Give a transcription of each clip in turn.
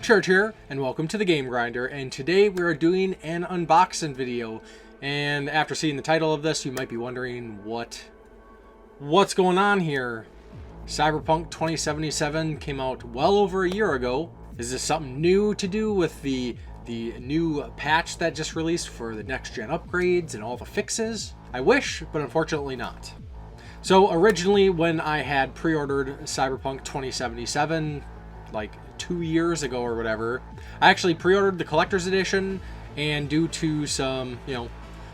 Church here, and welcome to the Game Grinder, and today we are doing an unboxing video. And after seeing the title of this, you might be wondering what's going on here. Cyberpunk 2077 came out well over a year ago. Is this something new to do with the new patch that just released for the next gen upgrades and all the fixes? I wish, but unfortunately not. So originally, when I had pre-ordered Cyberpunk 2077 like 2 years ago or whatever, I actually pre-ordered the collector's edition, and due to some,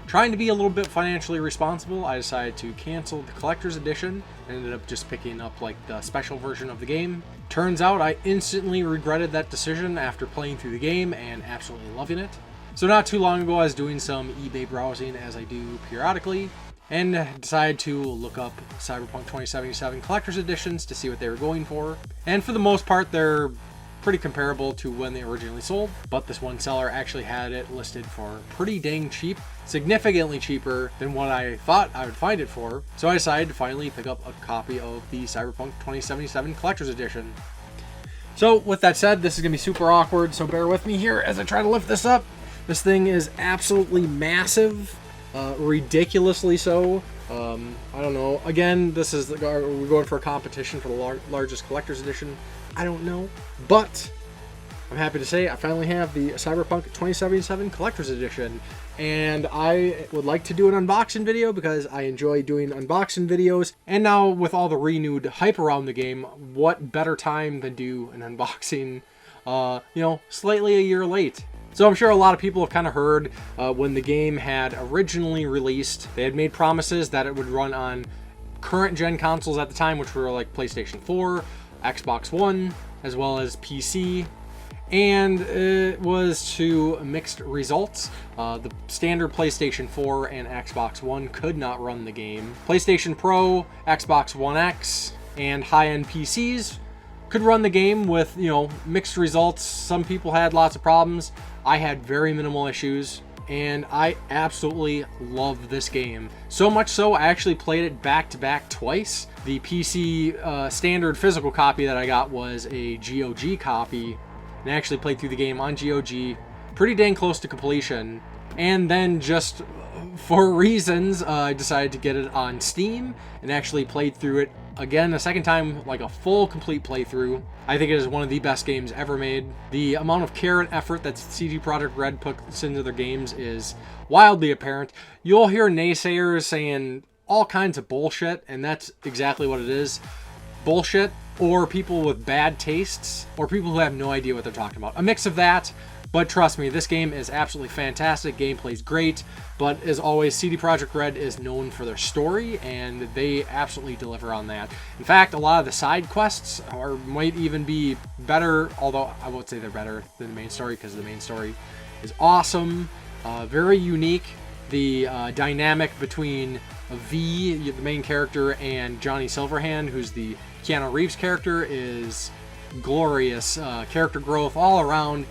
trying to be a little bit financially responsible, I decided to cancel the collector's edition and ended up just picking up like the special version of the game. Turns out I instantly regretted that decision after playing through the game and absolutely loving it. So not too long ago, I was doing some eBay browsing, as I do periodically, and decided to look up Cyberpunk 2077 collector's editions to see what they were going for. And for the most part, they're pretty comparable to when they originally sold, but this one seller actually had it listed for pretty dang cheap, significantly cheaper than what I thought I would find it for. So I decided to finally pick up a copy of the Cyberpunk 2077 collector's edition. So with that said, this is gonna be super awkward, so bear with me here as I try to lift this up. This thing is absolutely massive. Ridiculously so. I don't know. Again, this is we're going for a competition for the largest collector's edition. I don't know, but I'm happy to say I finally have the Cyberpunk 2077 collector's edition, and I would like to do an unboxing video because I enjoy doing unboxing videos. And now with all the renewed hype around the game, what better time than do an unboxing, slightly a year late. So I'm sure a lot of people have kind of heard when the game had originally released, they had made promises that it would run on current gen consoles at the time, which were like PlayStation 4, Xbox One, as well as PC. And it was to mixed results. The standard PlayStation 4 and Xbox One could not run the game. PlayStation Pro, Xbox One X, and high-end PCs could run the game with, mixed results. Some people had lots of problems. I had very minimal issues, and I absolutely love this game. So much so, I actually played it back-to-back twice. The PC standard physical copy that I got was a GOG copy, and I actually played through the game on GOG, pretty dang close to completion. And then just for reasons, I decided to get it on Steam and actually played through it again a second time, like a full complete playthrough. I think it is one of the best games ever made. The amount of care and effort that CD Projekt Red puts into their games is wildly apparent. You'll hear naysayers saying all kinds of bullshit, and that's exactly what it is. Bullshit, or people with bad tastes, or people who have no idea what they're talking about. A mix of that. But trust me, this game is absolutely fantastic. Gameplay's great, but as always, CD Projekt Red is known for their story, and they absolutely deliver on that. In fact, a lot of the side quests might even be better, although I won't say they're better than the main story, because the main story is awesome, very unique. The dynamic between V, the main character, and Johnny Silverhand, who's the Keanu Reeves character, is glorious. Character growth all around.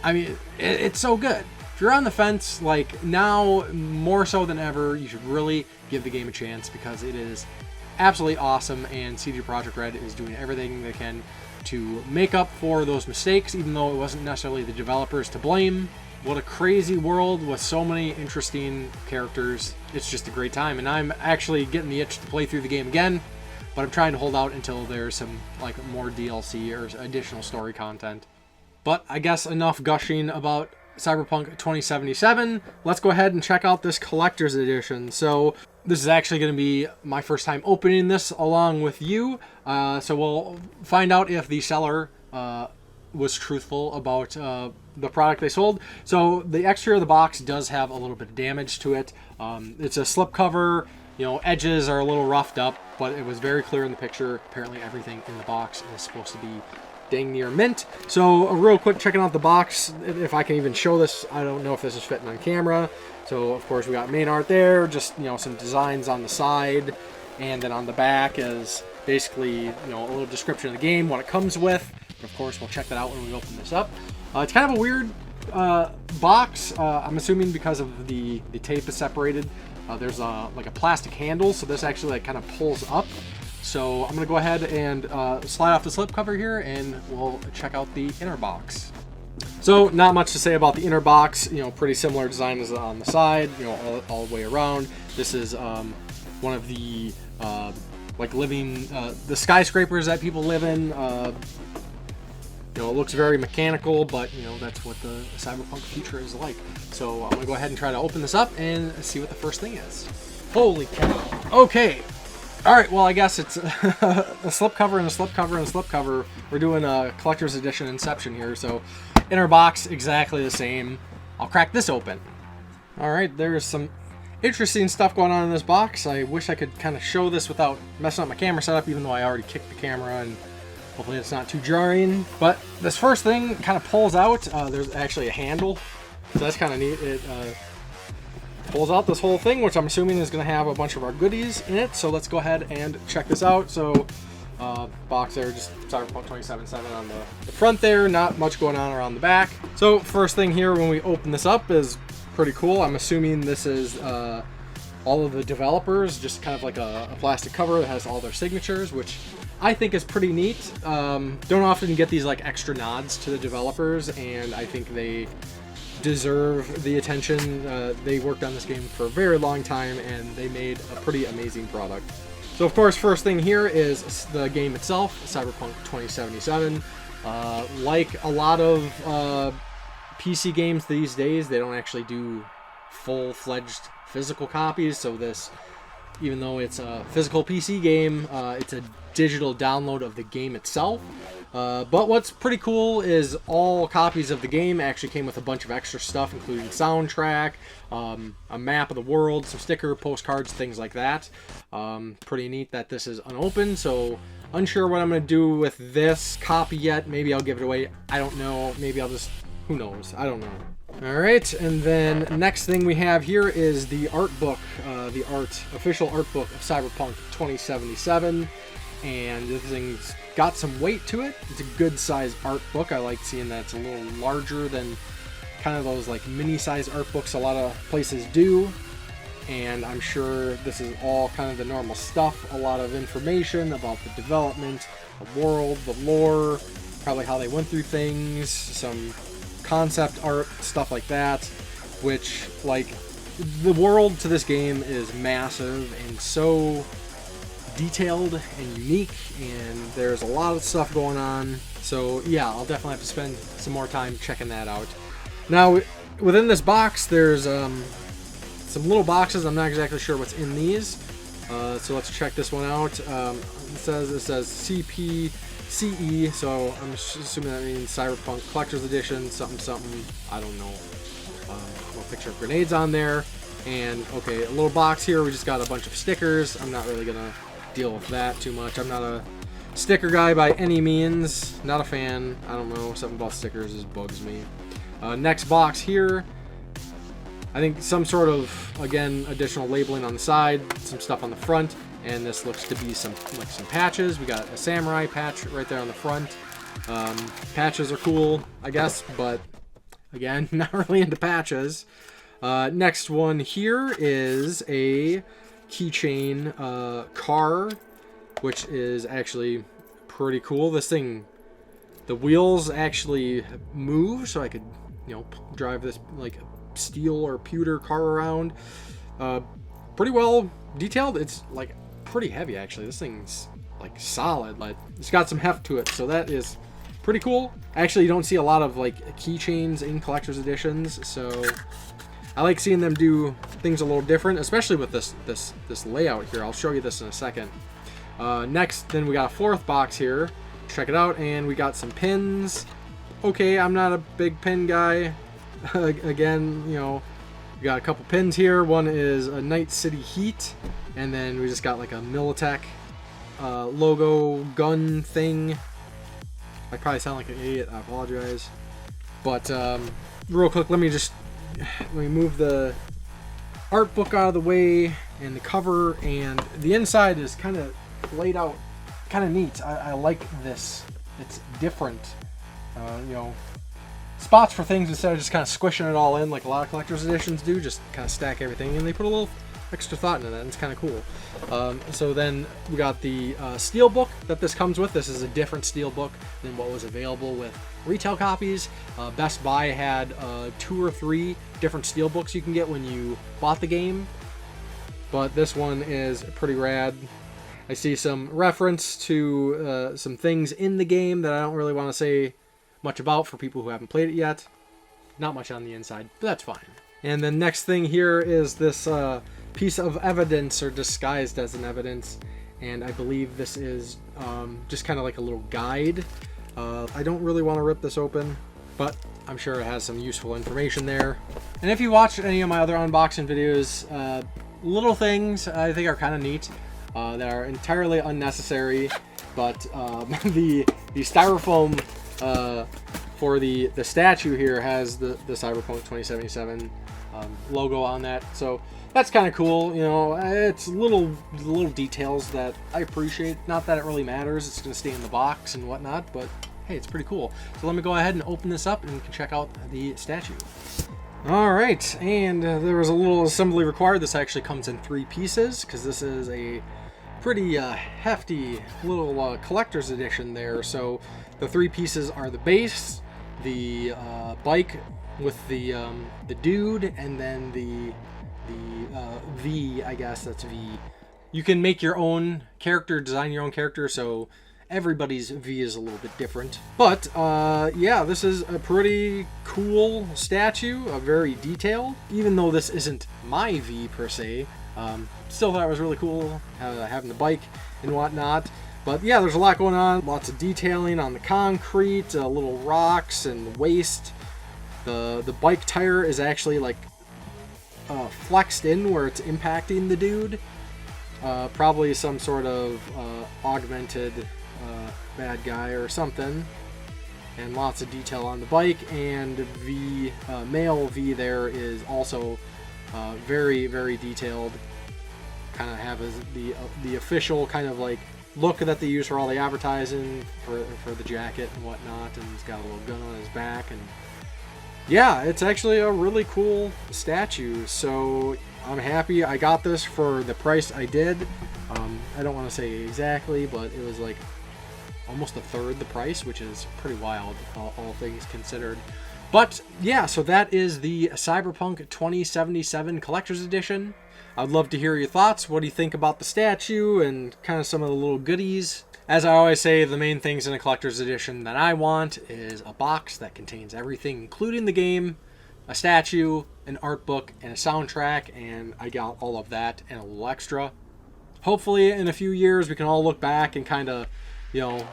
I mean, it's so good. If you're on the fence, like now more so than ever, you should really give the game a chance because it is absolutely awesome, and CD Projekt Red is doing everything they can to make up for those mistakes, even though it wasn't necessarily the developers to blame. What a crazy world with so many interesting characters. It's just a great time, and I'm actually getting the itch to play through the game again, but I'm trying to hold out until there's some like more DLC or additional story content. But I guess enough gushing about Cyberpunk 2077. Let's go ahead and check out this collector's edition. So this is actually going to be my first time opening this along with you. So we'll find out if the seller was truthful about the product they sold. So the exterior of the box does have a little bit of damage to it. It's a slipcover. Edges are a little roughed up, but it was very clear in the picture. Apparently everything in the box is supposed to be dang near mint. So real quick, checking out the box, if I can even show this. I don't know if this is fitting on camera. So of course we got main art there, just some designs on the side, and then on the back is basically a little description of the game, what it comes with. But of course we'll check that out when we open this up. It's kind of a weird box. I'm assuming because of the tape is separated. There's like a plastic handle, so this actually kind of pulls up. So I'm going to go ahead and slide off the slipcover here, and we'll check out the inner box. So not much to say about the inner box. You know, pretty similar design as on the side. You know, all the way around. This is one of the like living the skyscrapers that people live in. You know, it looks very mechanical, but you know that's what the cyberpunk future is like. So I'm gonna go ahead and try to open this up and see what the first thing is. Holy cow! Okay. All right, well, I guess it's a slipcover and a slipcover and a slipcover. We're doing a collector's edition Inception here, so inner box exactly the same. I'll crack this open. All right, there's some interesting stuff going on in this box. I wish I could kind of show this without messing up my camera setup, even though I already kicked the camera, and hopefully it's not too jarring. But this first thing kind of pulls out. There's actually a handle, so that's kind of neat. It pulls out this whole thing, which I'm assuming is going to have a bunch of our goodies in it. So let's go ahead and check this out. So box there, just Cyberpunk 2077 on the front there. Not much going on around the back. So first thing here when we open this up is pretty cool. I'm assuming this is all of the developers, just kind of like a plastic cover that has all their signatures, which I think is pretty neat. Don't often get these like extra nods to the developers, and I think they deserve the attention. They worked on this game for a very long time, and they made a pretty amazing product. So of course, first thing here is the game itself, Cyberpunk 2077. Like a lot of PC games these days, they don't actually do full-fledged physical copies. So this, even though it's a physical PC game, it's a digital download of the game itself. But what's pretty cool is all copies of the game actually came with a bunch of extra stuff, including soundtrack, a map of the world, some sticker, postcards, things like that. Pretty neat that this is unopened, so unsure what I'm going to do with this copy yet. Maybe I'll give it away. I don't know. Maybe I'll just... who knows? I don't know. Alright, and then next thing we have here is the art book, the official art book of Cyberpunk 2077. And this thing's got some weight to it. It's a good size art book. I like seeing that it's a little larger than kind of those like mini size art books a lot of places do. And I'm sure this is all kind of the normal stuff. A lot of information about the development, the world, the lore, probably how they went through things, some concept art, stuff like that. Which, like, the world to this game is massive and so detailed and unique, and there's a lot of stuff going on. So yeah, I'll definitely have to spend some more time checking that out. Now within this box there's some little boxes. I'm not exactly sure what's in these, so let's check this one out. It says CPCE, so I'm assuming that means Cyberpunk Collector's Edition something something, I don't know. A picture of grenades on there, and okay, a little box here. We just got a bunch of stickers. I'm not really gonna deal with that too much. I'm not a sticker guy by any means. Not a fan. I don't know. Something about stickers just bugs me. Next box here. I think some sort of, again, additional labeling on the side. Some stuff on the front. And this looks to be some patches. We got a samurai patch right there on the front. Patches are cool, I guess. But, again, not really into patches. Next one here is a keychain car, which is actually pretty cool. This thing, the wheels actually move, so I could, you know, drive this like steel or pewter car around. Pretty well detailed. It's like pretty heavy actually. This thing's like solid. Like it's got some heft to it, so that is pretty cool. Actually, you don't see a lot of like keychains in collector's editions, so I like seeing them do things a little different, especially with this layout here. I'll show you this in a second. Next, then we got a fourth box here. Check it out, and we got some pins. Okay, I'm not a big pin guy. Again, you know, we got a couple pins here. One is a Night City Heat, and then we just got like a Militech logo gun thing. I probably sound like an idiot. I apologize. But real quick, let me move the art book out of the way and the cover, and the inside is kind of laid out kind of neat. I like this. It's different. You know, spots for things instead of just kind of squishing it all in like a lot of collector's editions do. Just kind of stack everything, and they put a little extra thought into that, and it's kind of cool. So then we got the steelbook that this comes with. This is a different steelbook than what was available with retail copies. Best Buy had 2 or 3 different steelbooks you can get when you bought the game, but this one is pretty rad. I see some reference to some things in the game that I don't really want to say much about for people who haven't played it yet. Not much on the inside, but that's fine. And the next thing here is this piece of evidence, or disguised as an evidence, and I believe this is just kind of like a little guide. I don't really want to rip this open, but I'm sure it has some useful information there. And if you watched any of my other unboxing videos, little things I think are kind of neat that are entirely unnecessary, but the styrofoam for the statue here has the Cyberpunk 2077 logo on that, so that's kind of cool. You know, it's little details that I appreciate. Not that it really matters, it's going to stay in the box and whatnot, but hey, it's pretty cool. So let me go ahead and open this up and you can check out the statue. Alright, and there was a little assembly required. This actually comes in 3 pieces because this is a pretty hefty little collector's edition there. So the 3 pieces are the base, the bike with the dude, and then the V, I guess that's V. You can make your own character, design your own character, so everybody's V is a little bit different. But yeah, this is a pretty cool statue, very detailed. Even though this isn't my V per se, still thought it was really cool having the bike and whatnot. But yeah, there's a lot going on. Lots of detailing on the concrete, little rocks and waste. The bike tire is actually like flexed in where it's impacting the dude. Probably some sort of augmented bad guy or something. And lots of detail on the bike, and V, male V there is also very, very detailed. Kind of have the official kind of like look that they use for all the advertising for the jacket and whatnot, and he's got a little gun on his back, and yeah, it's actually a really cool statue. So I'm happy I got this for the price I did. I don't want to say exactly, but it was like almost 1/3 the price, which is pretty wild, all things considered. But yeah, so that is the Cyberpunk 2077 Collector's Edition. I'd love to hear your thoughts. What do you think about the statue and kind of some of the little goodies? As I always say, the main things in a collector's edition that I want is a box that contains everything, including the game, a statue, an art book, and a soundtrack, and I got all of that and a little extra. Hopefully in a few years we can all look back and kind of, you know,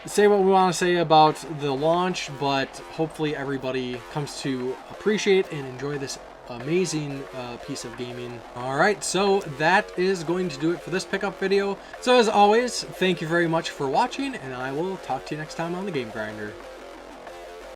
say what we want to say about the launch, but hopefully everybody comes to appreciate and enjoy this amazing piece of gaming. Alright, so that is going to do it for this pickup video. So as always, thank you very much for watching, and I will talk to you next time on the Game Grinder.